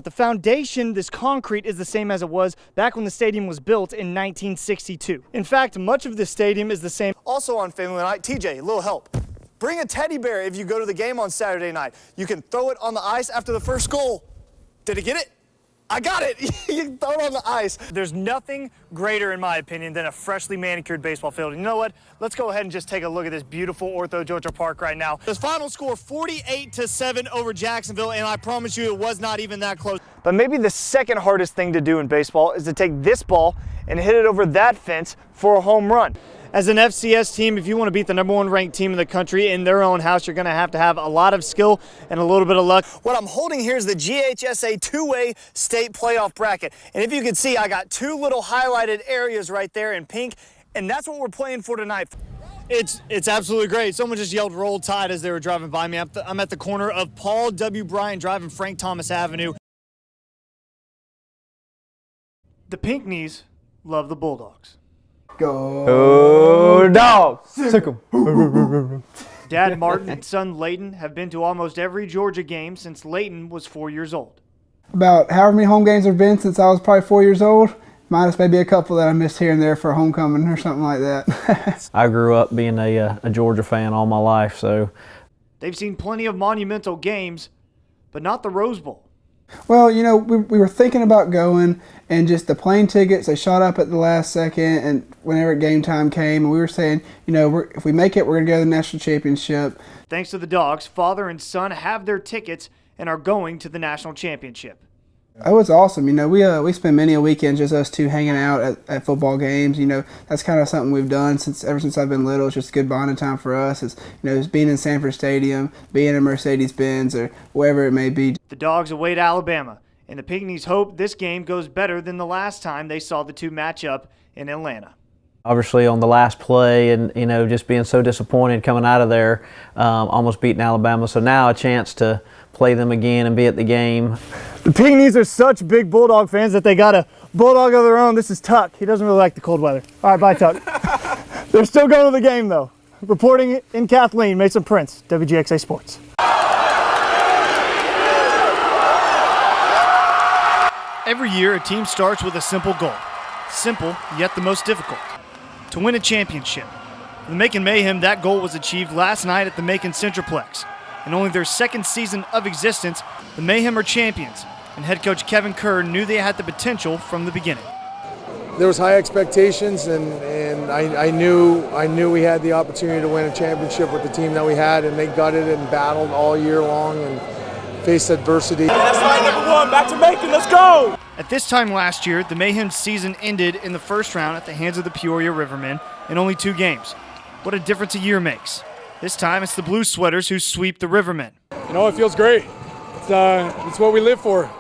The foundation, this concrete, is the same as it was back when the stadium was built in 1962. In fact, much of the stadium is the same. Also on family night, TJ, a little help. Bring a teddy bear if you go to the game on Saturday night. You can throw it on the ice after the first goal. Did he get it? I got it. You can throw it on the ice. There's nothing greater, in my opinion, than a freshly manicured baseball field. And you know what? Let's go ahead and just take a look at this beautiful Ortho Georgia Park right now. The final score 48-7 over Jacksonville, and I promise you it was not even that close. But maybe the second hardest thing to do in baseball is to take this ball and hit it over that fence for a home run. As an FCS team, if you want to beat the #1 ranked team in the country in their own house, you're going to have a lot of skill and a little bit of luck. What I'm holding here is the GHSA two-way state playoff bracket. And if you can see, I got two little highlighted areas right there in pink, and that's what we're playing for tonight. It's absolutely great. Someone just yelled "Roll Tide" as they were driving by me. I'm at the corner of Paul W. Bryan Drive and Frank Thomas Avenue. The Pinkneys love the Bulldogs. Go Dogs! Sick 'em. Dad Martin and son Layton have been to almost every Georgia game since Layton was 4 years old. About however many home games there have been since I was probably 4 years old, minus maybe a couple that I missed here and there for homecoming or something like that. I grew up being a Georgia fan all my life, so. They've seen plenty of monumental games, but not the Rose Bowl. Well, you know, we were thinking about going, and just the plane tickets, they shot up at the last second, and whenever game time came, and we were saying, you know, if we make it, we're going to go to the national championship. Thanks to the Dogs, father and son have their tickets and are going to the national championship. Oh, it's awesome. You know, we spend many a weekend just us two hanging out at football games. You know, that's kind of something we've done ever since I've been little. It's just good bonding time for us. It's, you know, it's being in Sanford Stadium, being in Mercedes-Benz, or wherever it may be. The Dogs await Alabama, and the Pinkneys hope this game goes better than the last time they saw the two match up in Atlanta. Obviously on the last play and, you know, just being so disappointed coming out of there, almost beating Alabama. So now a chance to play them again and be at the game. The Pinkneys are such big Bulldog fans that they got a Bulldog of their own. This is Tuck. He doesn't really like the cold weather. All right, bye, Tuck. They're still going to the game, though. Reporting in Kathleen, Mason Prince, WGXA Sports. Every year, a team starts with a simple goal. Simple, yet the most difficult. To win a championship. For the Macon Mayhem, that goal was achieved last night at the Macon Centraplex. In only their second season of existence, the Mayhem are champions, and head coach Kevin Kerr knew they had the potential from the beginning. There was high expectations, and I knew we had the opportunity to win a championship with the team that we had, and they gutted and battled all year long and faced adversity. That's line number 1, back to Macon, let's go! At this time last year, the Mayhem's season ended in the first round at the hands of the Peoria Rivermen in only 2 games. What a difference a year makes. This time, it's the Blue Sweaters who sweep the Rivermen. You know, it feels great. It's what we live for.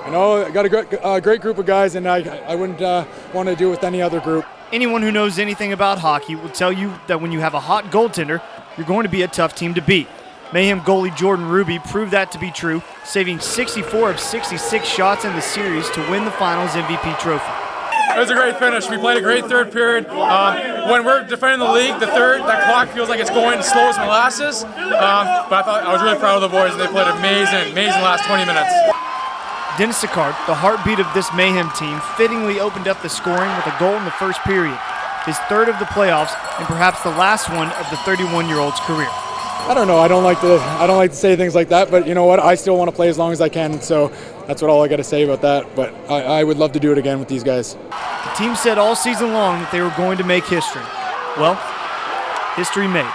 You know, I got a great group of guys, and I wouldn't want to do it with any other group. Anyone who knows anything about hockey will tell you that when you have a hot goaltender, you're going to be a tough team to beat. Mayhem goalie Jordan Ruby proved that to be true, saving 64 of 66 shots in the series to win the finals MVP trophy. It was a great finish. We played a great third period. When we're defending the league, that clock feels like it's going slow as molasses. But I was really proud of the boys, and they played amazing last 20 minutes. Dennis Sicard, the heartbeat of this Mayhem team, fittingly opened up the scoring with a goal in the first period, his third of the playoffs, and perhaps the last one of the 31-year-old's career. I don't know. I don't like to say things like that, but you know what? I still want to play as long as I can, so that's all I got to say about that. But I would love to do it again with these guys. The team said all season long that they were going to make history. Well, history made.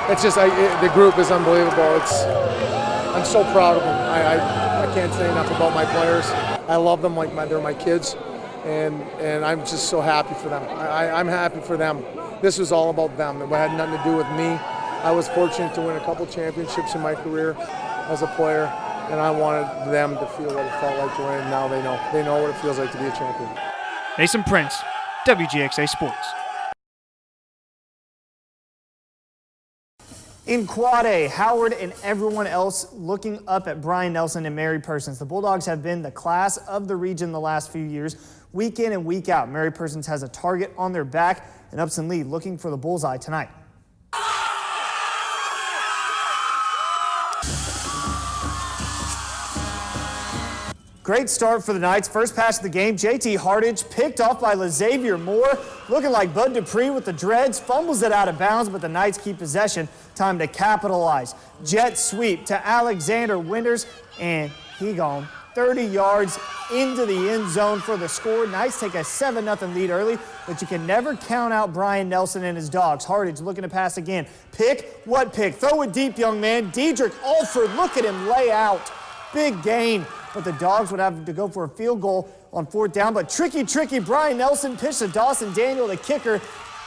It's just the group is unbelievable. I'm so proud of them. I can't say enough about my players. I love them like they're my kids, and I'm just so happy for them. I'm happy for them. This was all about them. It had nothing to do with me. I was fortunate to win a couple championships in my career as a player, and I wanted them to feel what it felt like to win, and now they know. They know what it feels like to be a champion. Mason Prince, WGXA Sports. In Quad A, Howard and everyone else looking up at Brian Nelson and Mary Persons. The Bulldogs have been the class of the region the last few years, week in and week out. Mary Persons has a target on their back, and Upson Lee looking for the bullseye tonight. Great start for the Knights. First pass of the game, JT Hardage picked off by LaXavier Moore. Looking like Bud Dupree with the dreads. Fumbles it out of bounds, but the Knights keep possession. Time to capitalize. Jet sweep to Alexander Winters, and he gone 30 yards into the end zone for the score. Knights take a 7-0 lead early, but you can never count out Brian Nelson and his Dogs. Hardage looking to pass again. Pick? What pick? Throw it deep, young man. Diedrich Alford, look at him lay out. Big gain. But the Dogs would have to go for a field goal on 4th down. But tricky Brian Nelson pitched to Dawson Daniel, the kicker,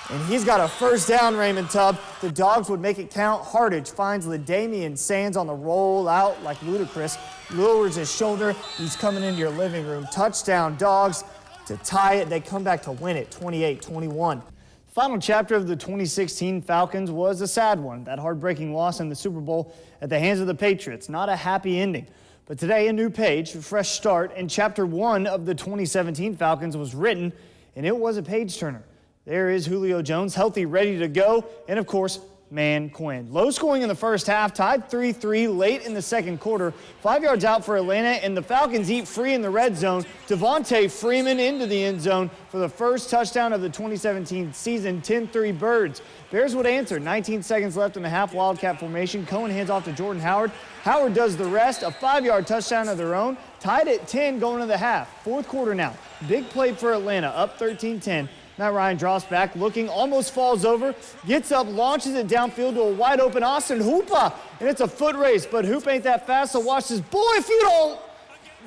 and he's got a first down, Raymond Tubb. The Dogs would make it count. Hardage finds LaDamian Sands on the roll out like ludicrous. Lowers his shoulder. He's coming into your living room. Touchdown, Dogs to tie it. They come back to win it, 28-21. Final chapter of the 2016 Falcons was a sad one. That heartbreaking loss in the Super Bowl at the hands of the Patriots. Not a happy ending. But today, a new page, a fresh start, and Chapter 1 of the 2017 Falcons was written, and it was a page-turner. There is Julio Jones, healthy, ready to go, and of course, Man Quinn. Low scoring in the first half, tied 3-3 late in the second quarter. 5 yards out for Atlanta, and the Falcons eat free in the red zone. Devontae Freeman into the end zone for the first touchdown of the 2017 season, 10-3 Birds. Bears would answer. 19 seconds left in the half, Wildcat formation. Cohen hands off to Jordan Howard. Howard does the rest, a 5-yard touchdown of their own. Tied at 10 going into the half. Fourth quarter now. Big play for Atlanta, up 13-10. Matt Ryan drops back, looking, almost falls over, gets up, launches it downfield to a wide-open Austin Hooper, and it's a foot race, but Hoop ain't that fast, so watch this. Boy, if you don't,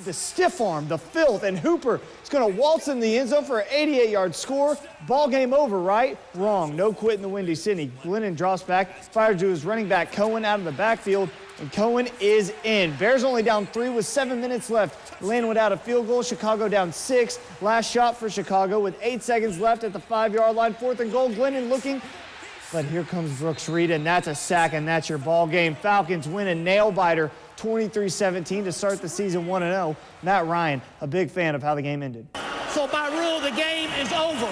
the stiff arm, the filth, and Hooper is going to waltz in the end zone for an 88-yard score. Ball game over, right? Wrong. No quit in the Windy City. Glennon drops back, fires to his running back Cohen out of the backfield, and Cohen is in. Bears only down 3 with 7 minutes left. Atlanta without a field goal. Chicago down 6. Last shot for Chicago with 8 seconds left at the 5-yard line. 4th and goal. Glennon looking, but here comes Brooks Reed, and that's a sack, and that's your ball game. Falcons win a nail-biter, 23-17 to start the season 1-0. Matt Ryan, a big fan of how the game ended. So by rule, the game is over.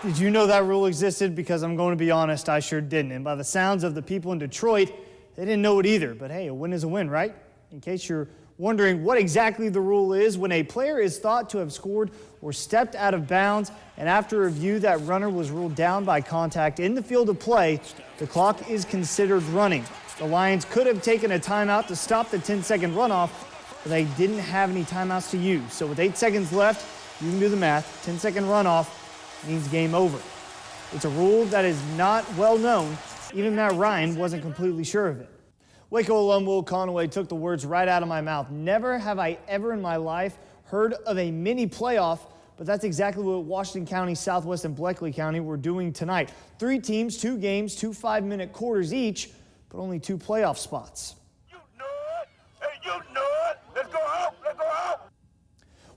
Did you know that rule existed? Because I'm going to be honest, I sure didn't. And by the sounds of the people in Detroit, they didn't know it either. But hey, a win is a win, right? In case you're wondering what exactly the rule is, when a player is thought to have scored or stepped out of bounds, and after review that runner was ruled down by contact in the field of play, the clock is considered running. The Lions could have taken a timeout to stop the 10-second runoff, but they didn't have any timeouts to use. So with 8 seconds left, you can do the math, 10-second runoff means game over. It's a rule that is not well known. Even Matt Ryan wasn't completely sure of it. Waco alum Will Conaway took the words right out of my mouth. Never have I ever in my life heard of a mini playoff, but that's exactly what Washington County, Southwest, and Bleckley County were doing tonight. 3 teams, 2 games, 2 5-minute quarters each, but only 2 playoff spots. You know it. Hey, you know it. Let's go out. Let's go out.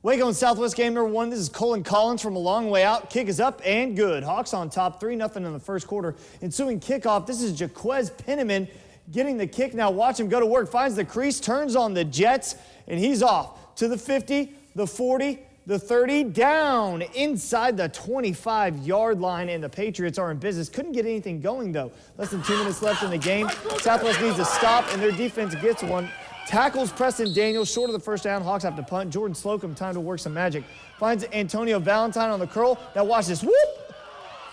Waco and Southwest game number 1. This is Colin Collins from a long way out. Kick is up and good. Hawks on top, 3-0 in the first quarter. Ensuing kickoff, this is Jaquez Penniman getting the kick. Now watch him go to work. Finds the crease, turns on the Jets, and he's off to the 50, the 40, the 30, down inside the 25-yard line, and the Patriots are in business. Couldn't get anything going, though. Less than 2 minutes left in the game. Southwest needs a stop, and their defense gets one. Tackles Preston Daniels short of the first down. Hawks have to punt. Jordan Slocum, time to work some magic. Finds Antonio Valentine on the curl. Now watch this. Whoop!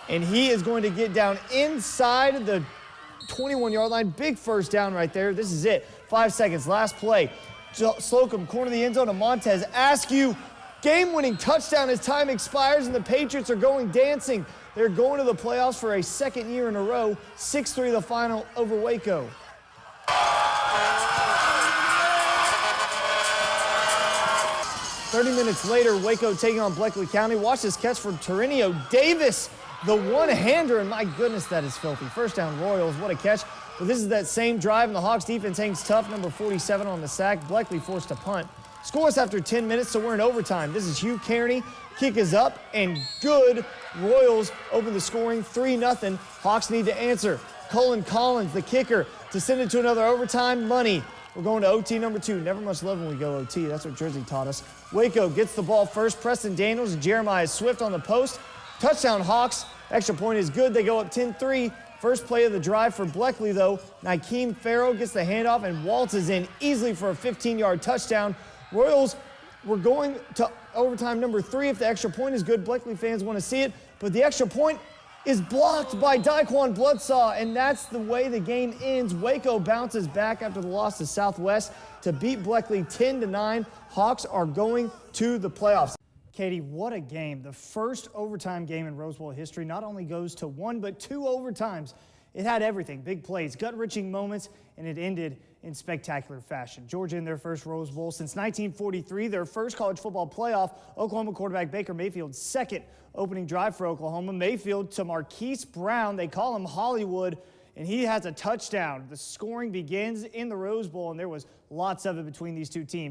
And he is going to get down inside the 21-yard line. Big first down right there. This is it. 5 seconds. Last play. Slocum, corner of the end zone to Montez Askew. Game-winning touchdown as time expires, and the Patriots are going dancing. They're going to the playoffs for a second year in a row. 6-3 the final over Waco. 30 minutes later, Waco taking on Bleckley County. Watch this catch from Torrenio Davis, the one-hander, and my goodness, that is filthy. First down, Royals, what a catch. But this is that same drive, and the Hawks defense hangs tough. Number 47 on the sack. Bleckley forced to punt. Scoreless after 10 minutes, so we're in overtime. This is Hugh Kearney. Kick is up, and good. Royals open the scoring, 3-0. Hawks need to answer. Colin Collins, the kicker, to send it to another overtime. Money. We're going to OT number 2. Never much love when we go OT. That's what Jersey taught us. Waco gets the ball first. Preston Daniels and Jeremiah Swift on the post. Touchdown Hawks. Extra point is good. They go up 10-3. First play of the drive for Bleckley, though. Nykeem Farrow gets the handoff and waltzes in easily for a 15-yard touchdown. Royals were going to overtime number 3 if the extra point is good. Bleckley fans want to see it, but the extra point is blocked by Daquan Bloodsaw, and that's the way the game ends. Waco bounces back after the loss to Southwest to beat Bleckley 10-9. Hawks are going to the playoffs. Katie, what a game. The first overtime game in Rose Bowl history not only goes to 1, but 2 overtimes. It had everything, big plays, gut-wrenching moments, and it ended in spectacular fashion. Georgia in their first Rose Bowl since 1943, their first college football playoff. Oklahoma quarterback Baker Mayfield's second opening drive for Oklahoma. Mayfield to Marquise Brown, they call him Hollywood, and he has a touchdown. The scoring begins in the Rose Bowl, and there was lots of it between these two teams.